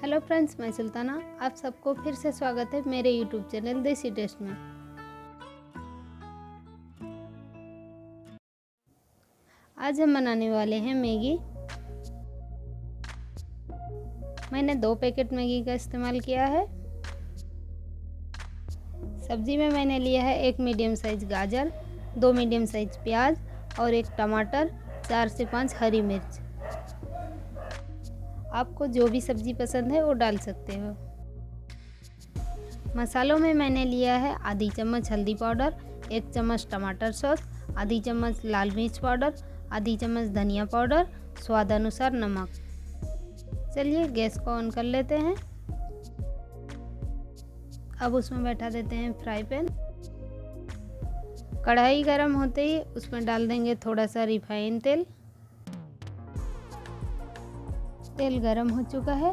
Hello friends, मैं सुल्ताना। आप सबको फिर से स्वागत है मेरे यूट्यूब चैनल देसी टेस्ट में। आज हम बनाने वाले हैं मैगी। मैंने 2 पैकेट मैगी का इस्तेमाल किया है। सब्जी में मैंने लिया है 1 मीडियम साइज गाजर, 2 मीडियम साइज प्याज और 1 टमाटर, 4 से 5 हरी मिर्च। आपको जो भी सब्जी पसंद है वो डाल सकते हो। मसालों में मैंने लिया है आधी चम्मच हल्दी पाउडर, 1 चम्मच टमाटर सॉस, आधी चम्मच लाल मिर्च पाउडर, आधी चम्मच धनिया पाउडर, स्वाद अनुसार नमक। चलिए गैस को ऑन कर लेते हैं। अब उसमें बैठा देते हैं फ्राई पैन। कढ़ाई गरम होते ही उसमें डाल देंगे थोड़ा सा रिफाइन तेल। तेल गरम हो चुका है।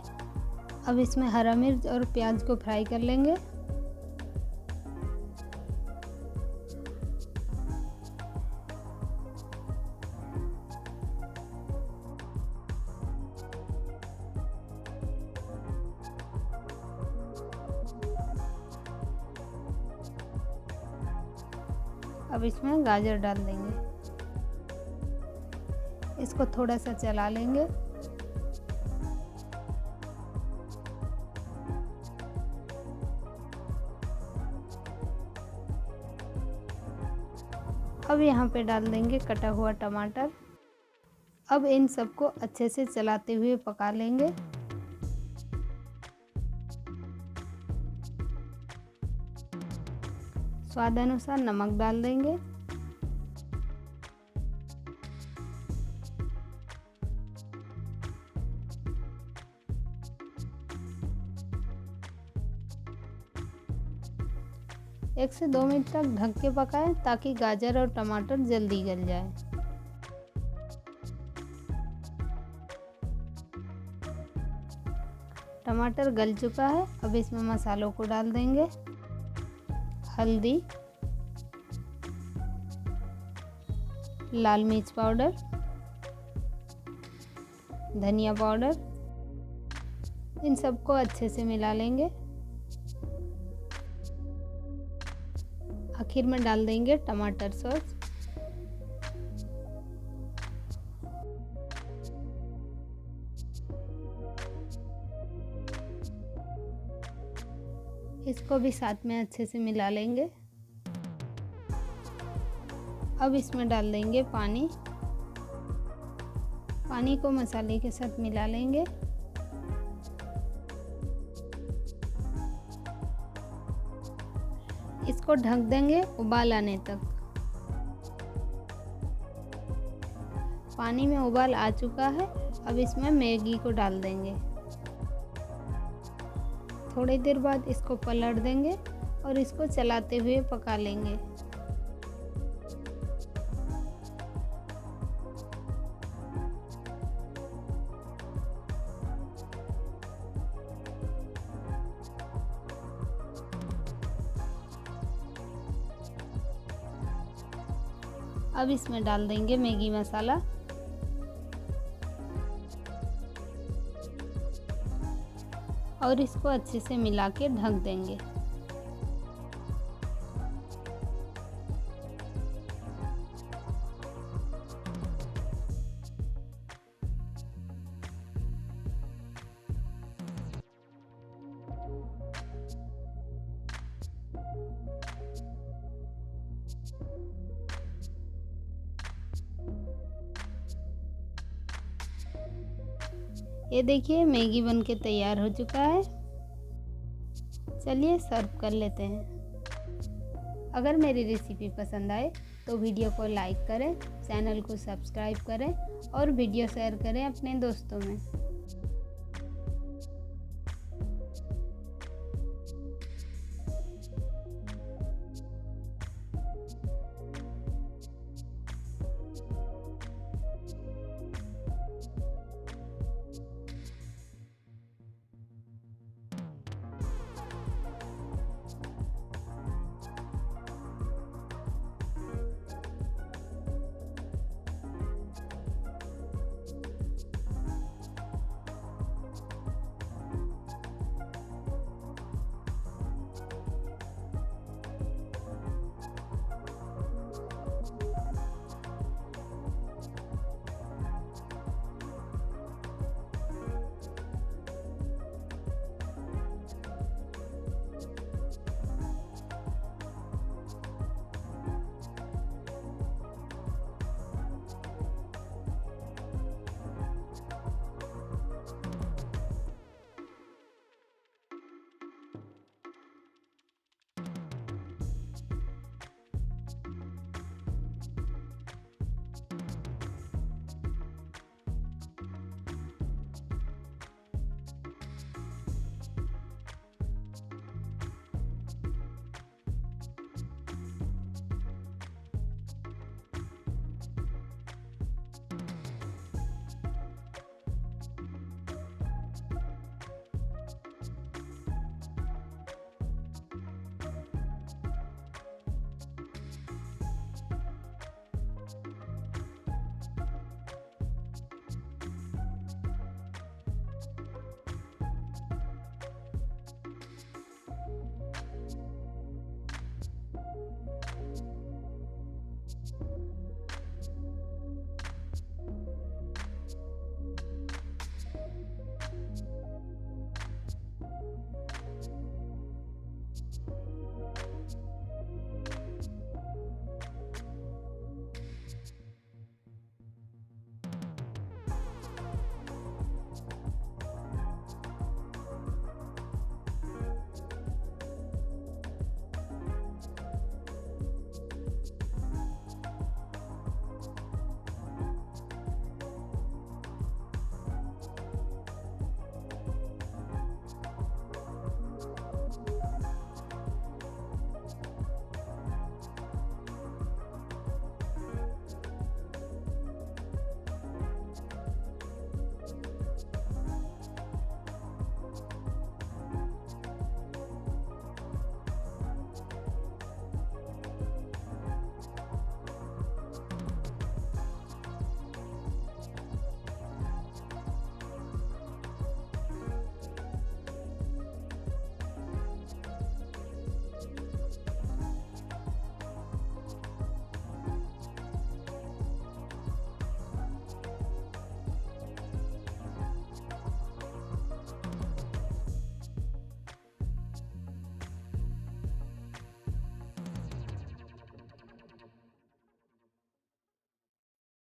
अब इसमें हरा मिर्च और प्याज को फ्राई कर लेंगे। अब इसमें गाजर डाल देंगे। इसको थोड़ा सा चला लेंगे। अब यहाँ पे डाल देंगे कटा हुआ टमाटर। अब इन सबको अच्छे से चलाते हुए पका लेंगे। स्वाद अनुसार नमक डाल देंगे। एक से 2 मिनट तक ढक के पकाएं ताकि गाजर और टमाटर जल्दी गल जाए। टमाटर गल चुका है। अब इसमें मसालों को डाल देंगे। हल्दी, लाल मिर्च पाउडर, धनिया पाउडर, इन सबको अच्छे से मिला लेंगे। आखिर में डाल देंगे टमाटर सॉस। इसको भी साथ में अच्छे से मिला लेंगे। अब इसमें डाल देंगे पानी। पानी को मसाले के साथ मिला लेंगे। इसको ढक देंगे उबाल आने तक। पानी में उबाल आ चुका है। अब इसमें मैगी को डाल देंगे। थोड़ी देर बाद इसको पलट देंगे और इसको चलाते हुए पका लेंगे। अब इसमें डाल देंगे मैगी मसाला। और इसको अच्छे से मिला के ढक देंगे। ये देखिए मैगी बनके तैयार हो चुका है। चलिए सर्व कर लेते हैं। अगर मेरी रेसिपी पसंद आए तो वीडियो को लाइक करें, चैनल को सब्सक्राइब करें और वीडियो शेयर करें अपने दोस्तों में।